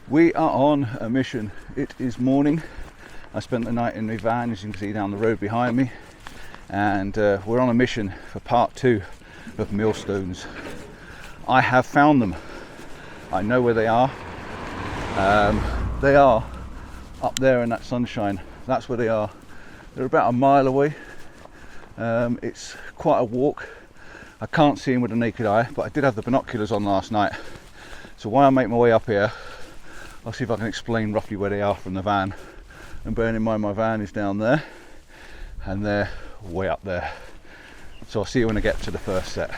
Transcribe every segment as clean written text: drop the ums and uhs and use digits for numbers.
We are on a mission. It is morning. I spent the night in my van, as you can see down the road behind me, and we're on a mission for part 2 of Millstones. I have found them. I know where they are. They are up there in that sunshine. That's where they are. They're about a mile away. It's quite a walk. I can't see them with the naked eye, but I did have the binoculars on last night. So while I make my way up here, I'll see if I can explain roughly where they are from the van. And bearing in mind my van is down there and they're way up there. So I'll see you when I get to the first set.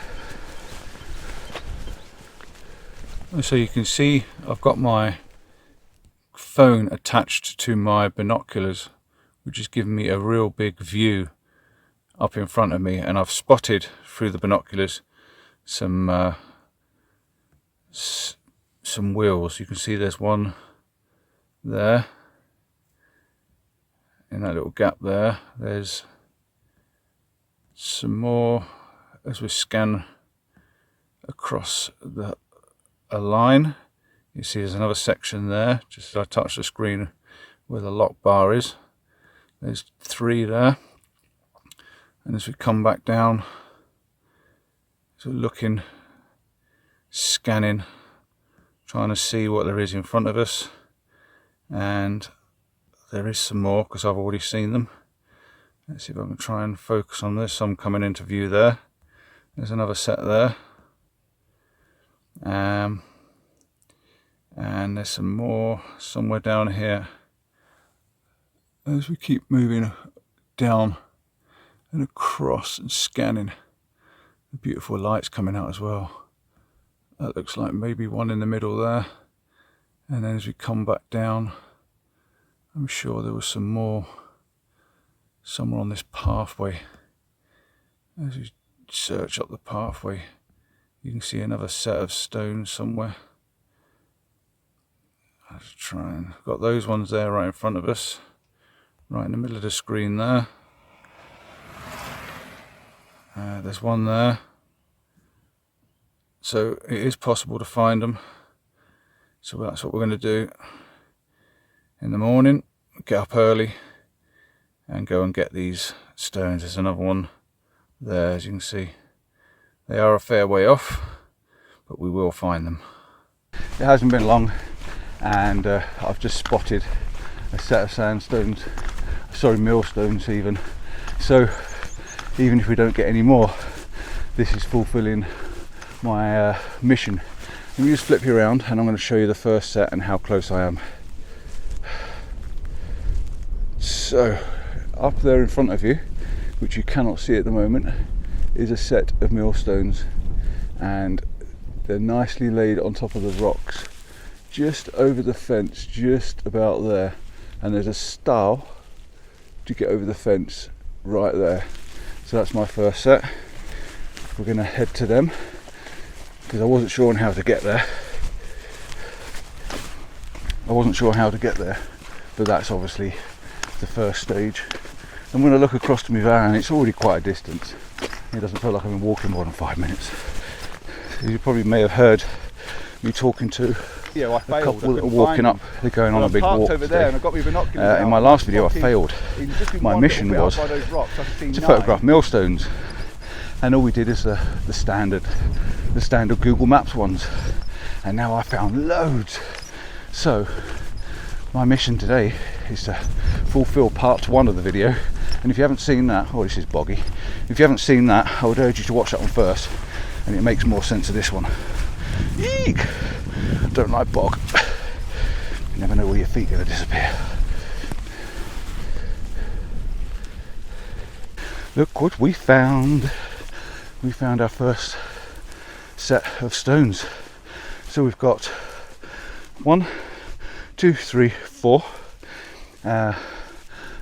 So you can see I've got my phone attached to my binoculars, which is giving me a real big view up in front of me, and I've spotted through the binoculars some wheels. You can see there's one there in that little gap there. There's some more as we scan across a line. You see there's another section there, just as I touch the screen where the lock bar is. There's 3 there. And as we come back down, so looking, scanning, trying to see what there is in front of us, and there is some more because I've already seen them. Let's see if I can try and focus on this. Some coming into view there. There's another set there, and there's some more somewhere down here. As we keep moving down and across and scanning, the beautiful lights coming out as well. That looks like maybe one in the middle there. And then as we come back down, I'm sure there was some more somewhere on this pathway. As we search up the pathway, you can see another set of stones somewhere. Let's try and got those ones there right in front of us, right in the middle of the screen there. There's one there. So it is possible to find them. So that's what we're going to do in the morning. Get up early and go and get these stones. There's another one there, as you can see. They are a fair way off, but we will find them. It hasn't been long, and I've just spotted a set of sandstones, sorry, millstones even. So even if we don't get any more, this is fulfilling my mission. Let me just flip you around and I'm going to show you the first set and how close I am. So up there in front of you, which you cannot see at the moment, is a set of millstones, and they're nicely laid on top of the rocks just over the fence, just about there, and there's a stile to get over the fence right there. So that's my first set. We're going to head to them because I wasn't sure on how to get there. But that's obviously the first stage. I'm going to look across to my van. It's already quite a distance. It doesn't feel like I've been walking more than 5 minutes. You probably may have heard me talking to a couple that are walking up. They're going on a big walk over there, and I got my binoculars in my last video, I failed. My mission was to photograph millstones, and all we did is the standard Google Maps ones, and now I found loads. So my mission today is to fulfill part 1 of the video, and if you haven't seen that, oh, this is boggy. If you haven't seen that, I would urge you to watch that one first, and it makes more sense of this one. Eek! I don't like bog. You never know where your feet are going to disappear. Look what we found. We found our first set of stones. So we've got 1, 2, 3, 4. Another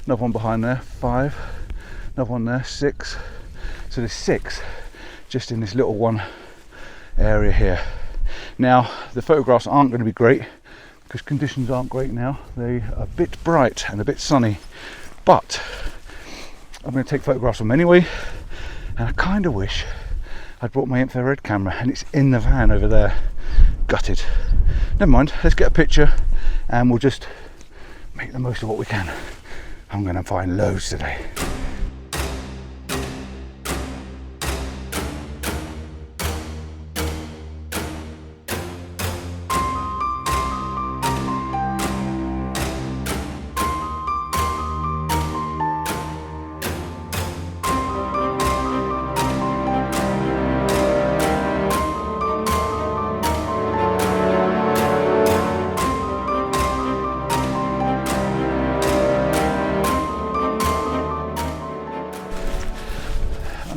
one behind there, 5. Another one there, 6. So there's 6 just in this little one area here. Now the photographs aren't going to be great because conditions aren't great now. They are a bit bright and a bit sunny, but I'm going to take photographs of them anyway, and I kind of wish I'd brought my infrared camera, and it's in the van over there. Gutted. never mind, let's get a picture and we'll just make the most of what we can. I'm going to find loads today.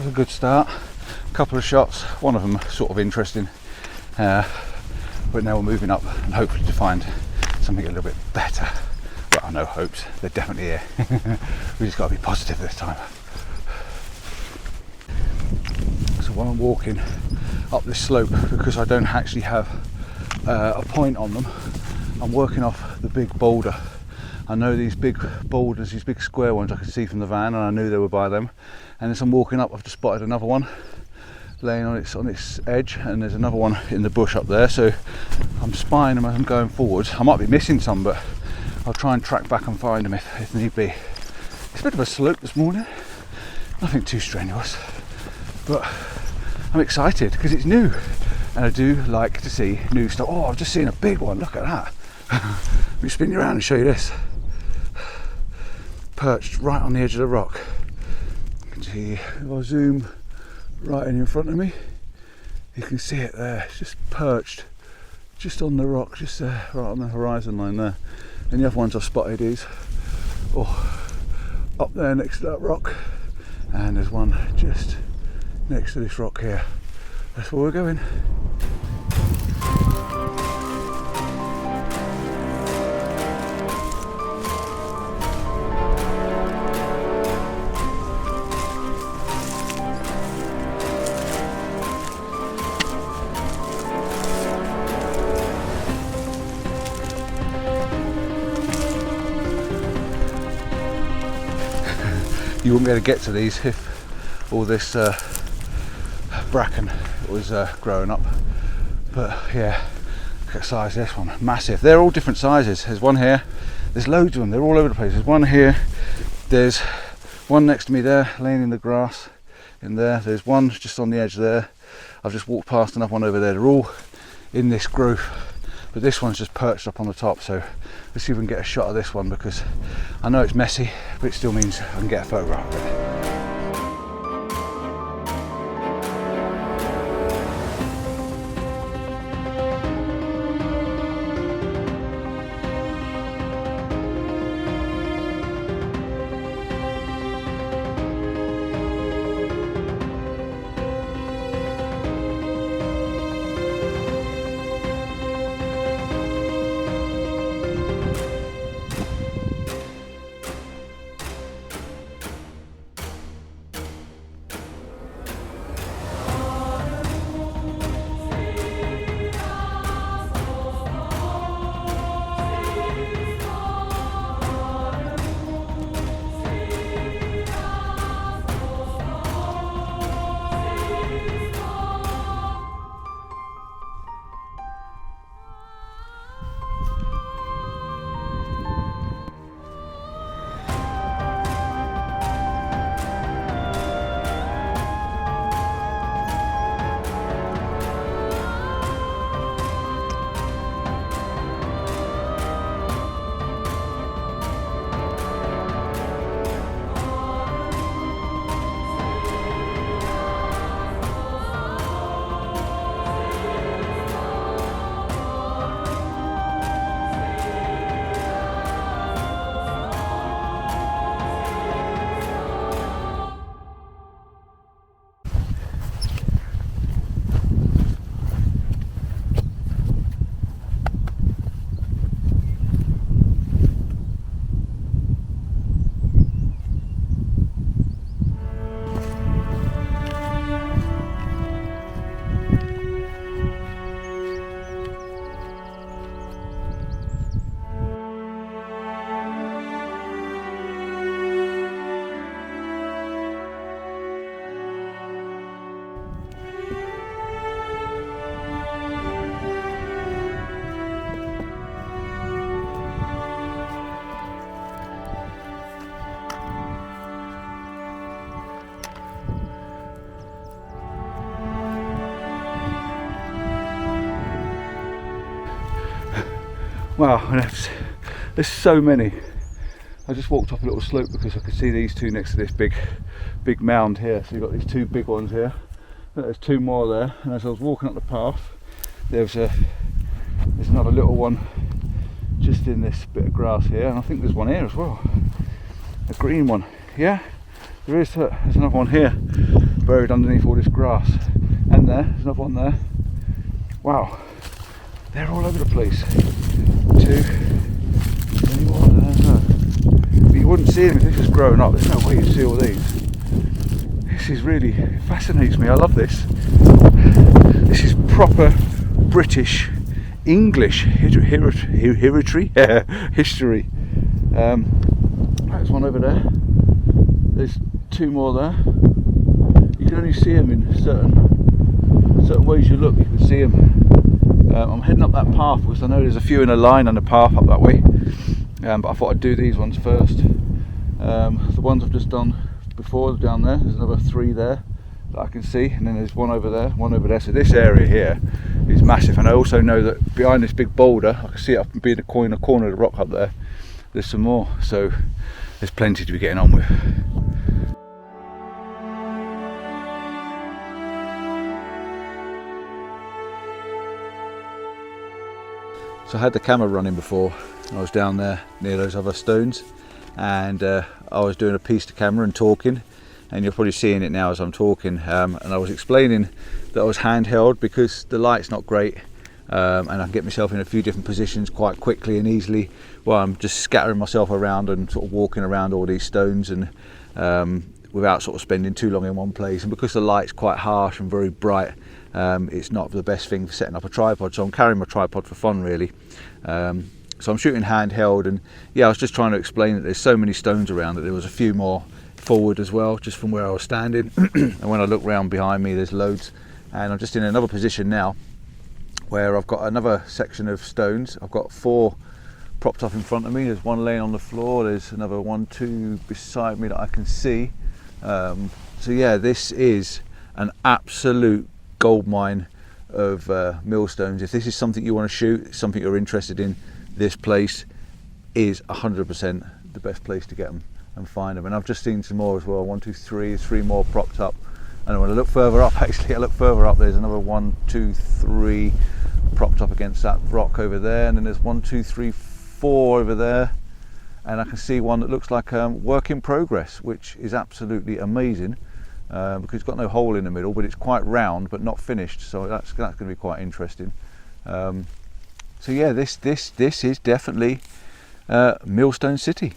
A good start, a couple of shots, one of them sort of interesting, but now we're moving up and hopefully to find something a little bit better. Well, no hopes, they're definitely here. We just got to be positive this time. So while I'm walking up this slope, because I don't actually have a point on them, I'm working off the big boulder. I know these big boulders, these big square ones I could see from the van, and I knew they were by them. And as I'm walking up, I've just spotted another one laying on its edge, and there's another one in the bush up there. So I'm spying them as I'm going forwards. I might be missing some, but I'll try and track back and find them if need be. It's a bit of a slope this morning, nothing too strenuous, but I'm excited because it's new, and I do like to see new stuff. Oh, I've just seen a big one. Look at that. Let me spin you around and show you this. Perched right on the edge of the rock. See, if I zoom right in front of me, you can see it there. It's just perched just on the rock, just there, right on the horizon line there. And the other ones I've spotted is up there next to that rock, and there's one just next to this rock here. That's where we're going. You wouldn't be able to get to these if all this bracken was growing up. But yeah, look at the size of this one, massive. They're all different sizes. There's one here, there's loads of them, they're all over the place. There's one here, there's one next to me there, laying in the grass in there. There's one just on the edge there. I've just walked past another one over there. They're all in this growth, but this one's just perched up on the top. So let's see if we can get a shot of this one, because I know it's messy, but it still means I can get a photograph of it. Wow, and there's so many. I just walked up a little slope because I could see these two next to this big mound here. So you've got these two big ones here. There's two more there, and as I was walking up the path, there's another little one just in this bit of grass here, and I think there's one here as well, a green one. Yeah, there's another one here buried underneath all this grass, and there's another one there. Wow, they're all over the place. Two, any more there? No. But you wouldn't see them if this was growing up. There's no way you'd see all these. This is really, it fascinates me. I love this. This is proper British English history. There's one over there. There's two more there. You can only see them in certain ways you look. You can see them. I'm heading up that path because I know there's a few in a line on the path up that way. But I thought I'd do these ones first. The ones I've just done before down there. There's another three there that I can see, and then there's one over there, one over there. So this area here is massive, and I also know that behind this big boulder, I can see it up being a corner of the rock up there. There's some more, so there's plenty to be getting on with. So I had the camera running before, and I was down there near those other stones, and I was doing a piece to camera and talking, and you're probably seeing it now as I'm talking, and I was explaining that I was handheld because the light's not great, and I can get myself in a few different positions quite quickly and easily while I'm just scattering myself around and sort of walking around all these stones, and without sort of spending too long in one place. And because the light's quite harsh and very bright, it's not the best thing for setting up a tripod, so I'm carrying my tripod for fun really. So I'm shooting handheld, and yeah, I was just trying to explain that there's so many stones around that there was a few more forward as well, just from where I was standing. And when I look round behind me, there's loads, and I'm just in another position now where I've got another section of stones. I've got four propped up in front of me. There's one laying on the floor, there's another one, two beside me that I can see. So yeah, this is an absolute goldmine of millstones. If this is something you want to shoot, something you're interested in, this place is 100% the best place to get them and find them. And I've just seen some more as well. 1, 2, 3, there's 3 more propped up. And when I look further up, actually I look further up, there's another 1, 2, 3 propped up against that rock over there, and then there's 1, 2, 3, 4 over there, and I can see one that looks like work in progress, which is absolutely amazing. Because it's got no hole in the middle, but it's quite round but not finished, so that's going to be quite interesting. So yeah, this is definitely Millstone City.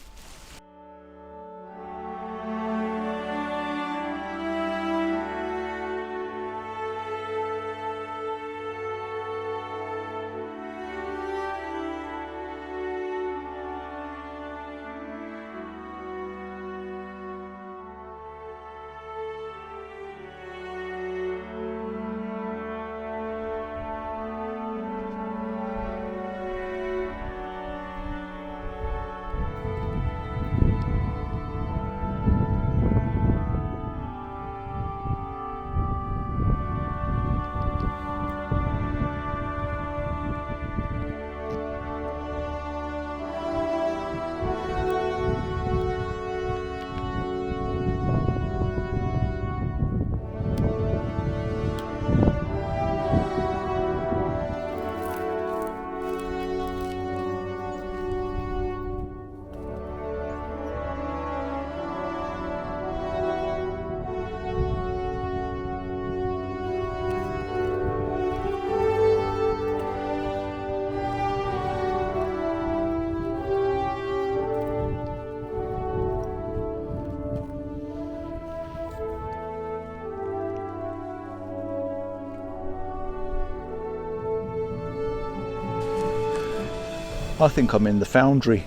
I think I'm in the foundry,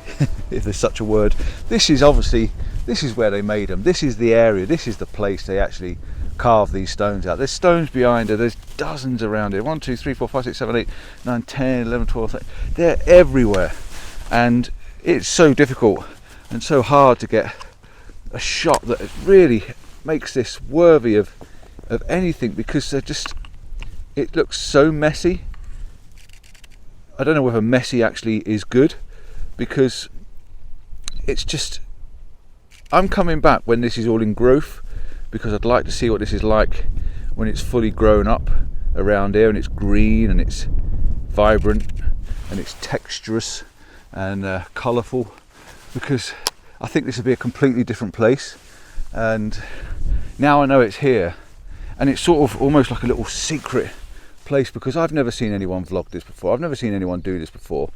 if there's such a word. This is where they made them. This is the area, this is the place they actually carved these stones out. There's stones behind her, there's dozens around here. 1, 2, 3, 4, 5, 6, 7, 8, 9, 10, 11, 12, 13. They're everywhere. And it's so difficult and so hard to get a shot that really makes this worthy of anything, because they're just, it looks so messy. I don't know whether messy actually is good, because it's just, I'm coming back when this is all in growth, because I'd like to see what this is like when it's fully grown up around here and it's green and it's vibrant and it's texturous and colourful, because I think this would be a completely different place. And now I know it's here, and it's sort of almost like a little secret place, because I've never seen anyone vlog this before, I've never seen anyone do this before,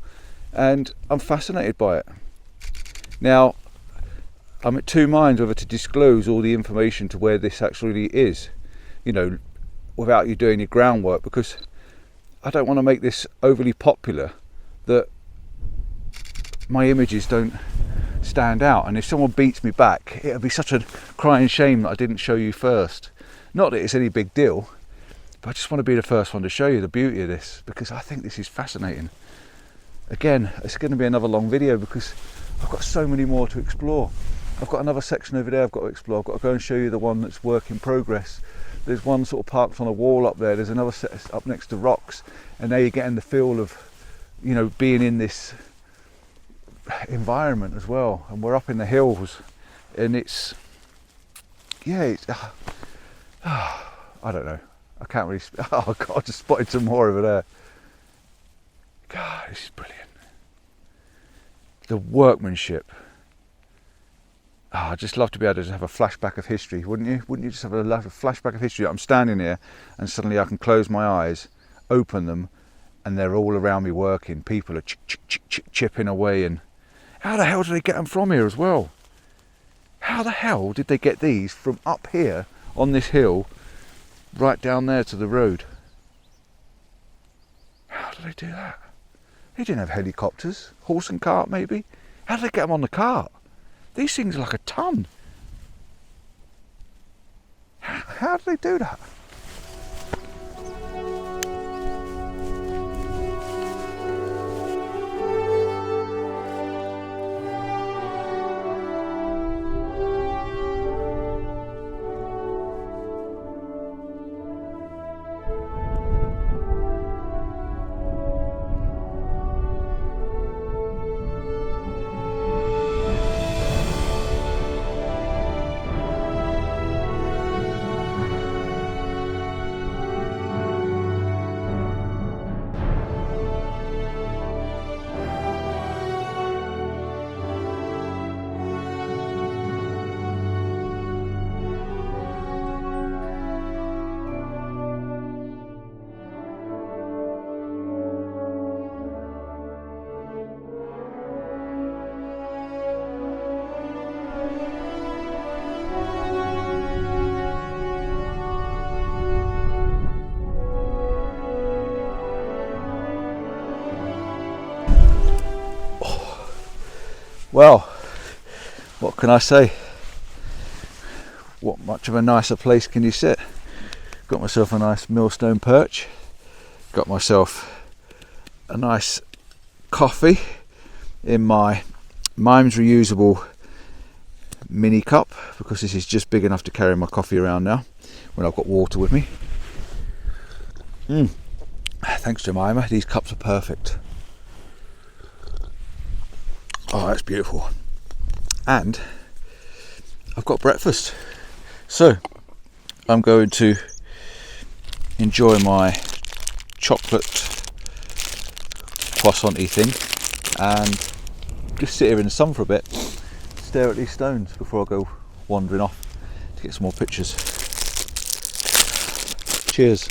and I'm fascinated by it. Now I'm at two minds whether to disclose all the information to where this actually is, you know, without you doing your groundwork, because I don't want to make this overly popular that my images don't stand out, and if someone beats me back, it would be such a crying shame that I didn't show you first. Not that it's any big deal, but I just want to be the first one to show you the beauty of this, because I think this is fascinating. Again, it's going to be another long video because I've got so many more to explore. I've got another section over there I've got to explore. I've got to go and show you the one that's work in progress. There's one sort of parked on a wall up there. There's another set up next to rocks, and now you're getting the feel of, you know, being in this environment as well. And we're up in the hills, and it's, yeah, it's, I don't know. I can't really. Oh God! I just spotted some more over there. God, this is brilliant. The workmanship. Oh, I'd just love to be able to just have a flashback of history, wouldn't you? Wouldn't you just have a flashback of history? I'm standing here, and suddenly I can close my eyes, open them, and they're all around me working. People are chipping away, and how the hell did they get them from here as well? How the hell did they get these from up here on this hill? Right down there to the road. How did they do that? They didn't have helicopters. Horse and cart maybe? How did they get them on the cart? These things are like a ton. How did they do that? Well, what can I say? What much of a nicer place can you sit? Got myself a nice Millstone perch. Got myself a nice coffee in my Mimes reusable mini cup, because this is just big enough to carry my coffee around now when I've got water with me. Thanks Jemima, these cups are perfect. Oh, that's beautiful. And I've got breakfast. So I'm going to enjoy my chocolate croissant-y thing and just sit here in the sun for a bit, stare at these stones before I go wandering off to get some more pictures. Cheers.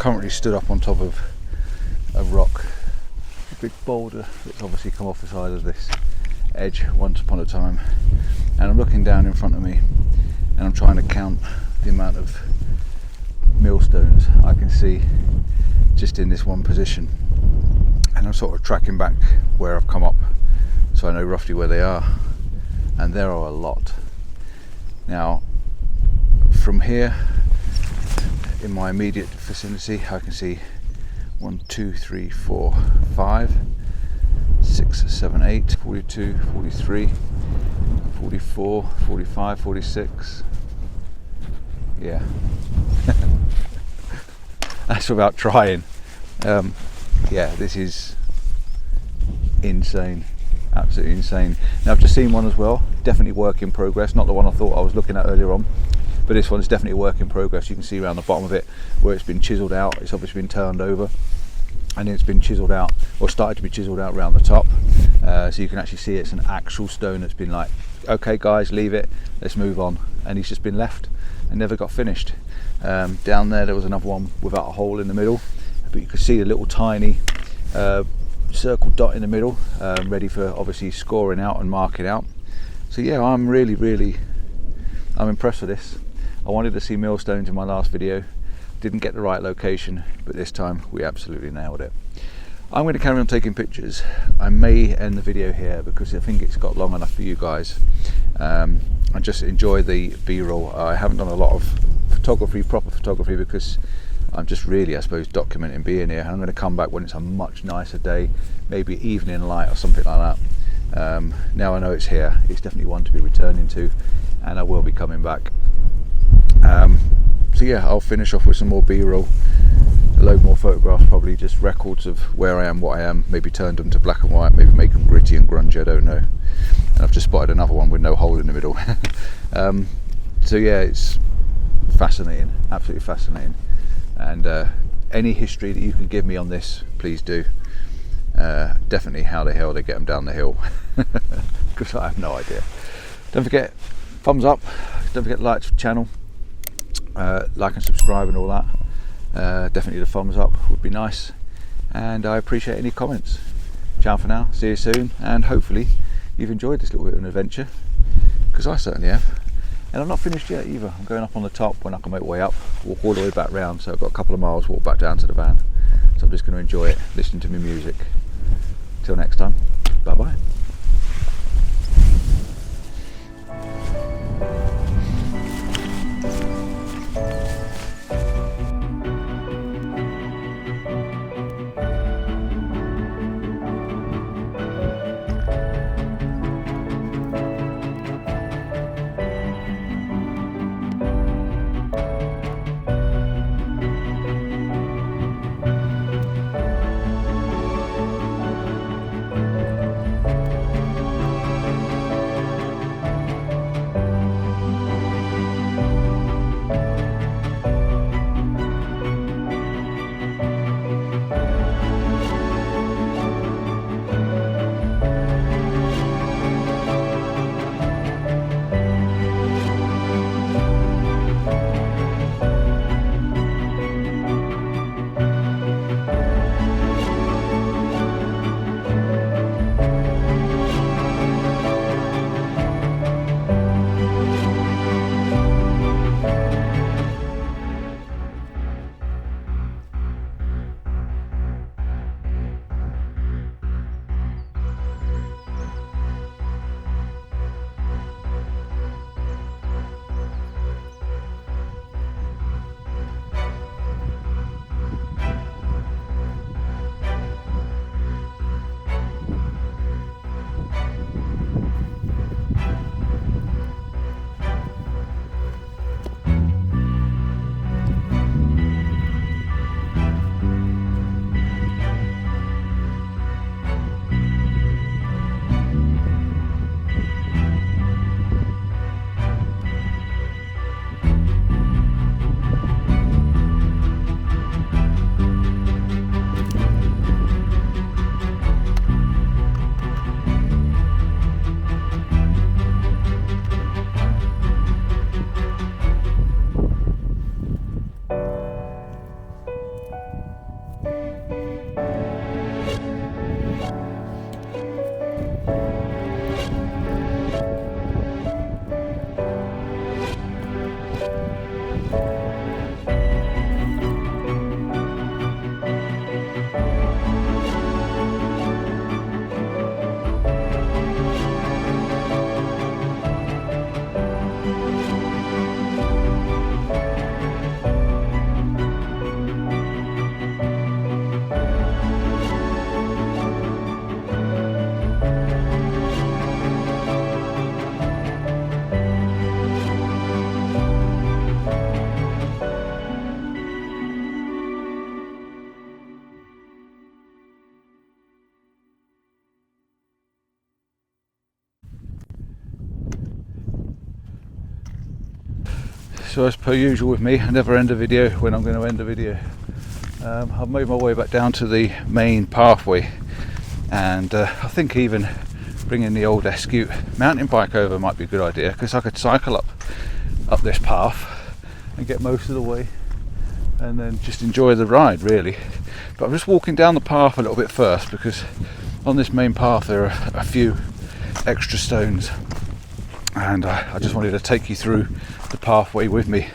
currently stood up on top of a rock, a big boulder that's obviously come off the side of this edge once upon a time, and I'm looking down in front of me and I'm trying to count the amount of millstones I can see just in this one position, and I'm sort of tracking back where I've come up so I know roughly where they are, and there are a lot. Now from here in my immediate vicinity I can see 1, 2, 3, 4, 5, 6, 7, 8, 42, 43, 44, 45, 46. Yeah. That's without trying. Yeah, this is insane. Absolutely insane. Now I've just seen one as well, definitely work in progress, not the one I thought I was looking at earlier on, but this one's definitely a work in progress. You can see around the bottom of it where it's been chiseled out. It's obviously been turned over and it's been chiseled out, or started to be chiseled out around the top, so you can actually see it's an actual stone that's been like, okay guys, leave it, let's move on, and he's just been left and never got finished. Down there was another one without a hole in the middle, but you could see a little tiny circle dot in the middle, ready for obviously scoring out and marking out. So yeah, I'm impressed with this. I wanted to see millstones in my last video, didn't get the right location, but this time we absolutely nailed it. I'm going to carry on taking pictures. I may end the video here because I think it's got long enough for you guys. I just enjoy the B-roll. I haven't done a lot of photography, proper photography, because I'm just really, I suppose, documenting being here. I'm going to come back when it's a much nicer day, maybe evening light or something like that. Now I know it's here, it's definitely one to be returning to, and I will be coming back. So yeah, I'll finish off with some more B-roll, a load more photographs, probably just records of where I am, what I am, maybe turned them to black and white, maybe make them gritty and grungy, I don't know. And I've just spotted another one with no hole in the middle. So yeah, it's fascinating, absolutely fascinating. And any history that you can give me on this, please do. Definitely how the hell they get them down the hill, because I have no idea. Don't forget, thumbs up, don't forget to like the channel, like and subscribe and all that. Definitely the thumbs up would be nice, and I appreciate any comments. Ciao for now, see you soon, and hopefully you've enjoyed this little bit of an adventure, because I certainly have. And I'm not finished yet either. I'm going up on the top when I can make my way up, walk all the way back round, so I've got a couple of miles, walk back down to the van. So I'm just going to enjoy it, listening to my music. Till next time, bye bye. So as per usual with me, I never end a video when I'm going to end a video. I've made my way back down to the main pathway, and I think even bringing the old Escute mountain bike over might be a good idea, because I could cycle up this path and get most of the way and then just enjoy the ride really. But I'm just walking down the path a little bit first, because on this main path there are a few extra stones, and I just wanted to take you through the pathway with me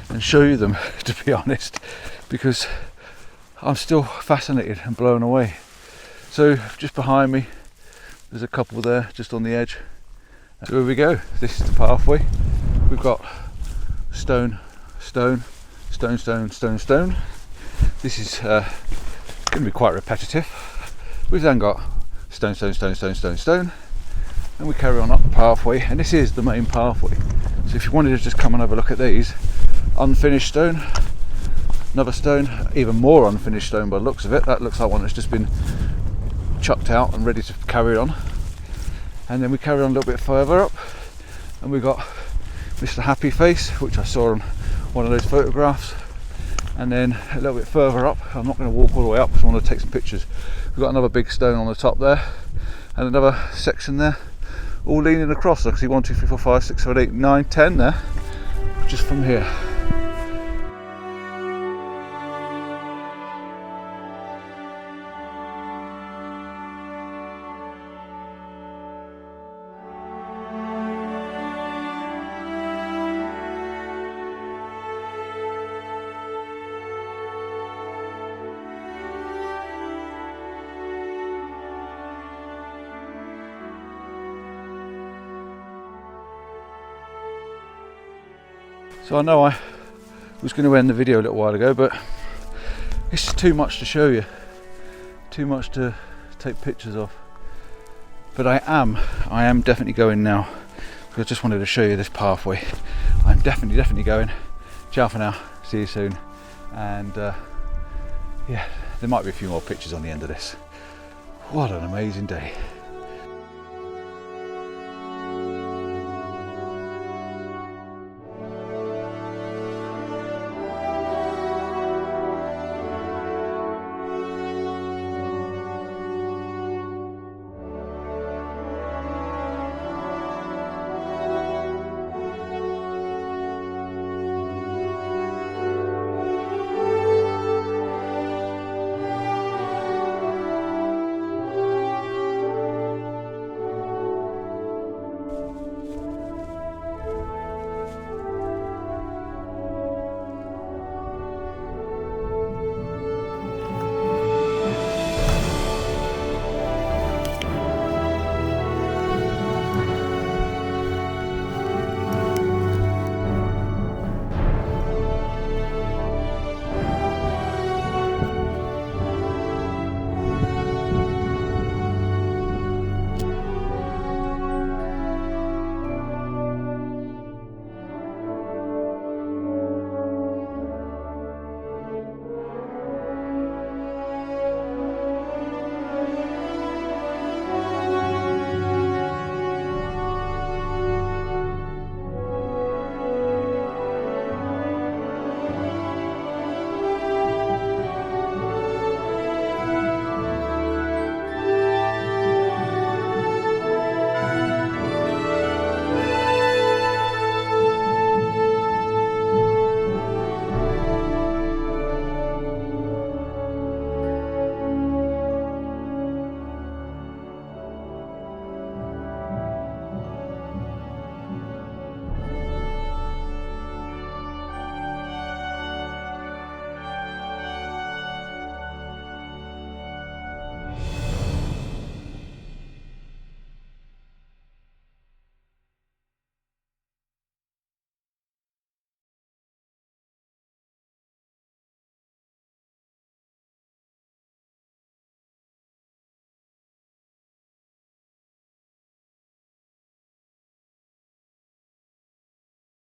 and show you them, to be honest, because I'm still fascinated and blown away. So just behind me there's a couple there just on the edge. So here we go, this is the pathway. We've got stone, stone, stone, stone, stone, stone. This is going to be quite repetitive. We've then got stone, stone, stone, stone, stone, stone, and we carry on up the pathway, and this is the main pathway. So if you wanted to just come and have a look at these, unfinished stone, another stone, even more unfinished stone by the looks of it. That looks like one that's just been chucked out and ready to carry on. And then we carry on a little bit further up, and we've got Mr. Happy Face, which I saw on one of those photographs. And then a little bit further up, I'm not going to walk all the way up because I want to take some pictures. We've got another big stone on the top there, and another section there, all leaning across. I can see 1, 2, 3, 4, 5, 6, 7, 8, 9, 10 there, just from here. So I know I was going to end the video a little while ago, but it's too much to show you, too much to take pictures of. But I am definitely going now, because I just wanted to show you this pathway. I'm definitely going. Ciao for now, see you soon. And yeah, there might be a few more pictures on the end of this. What an amazing day.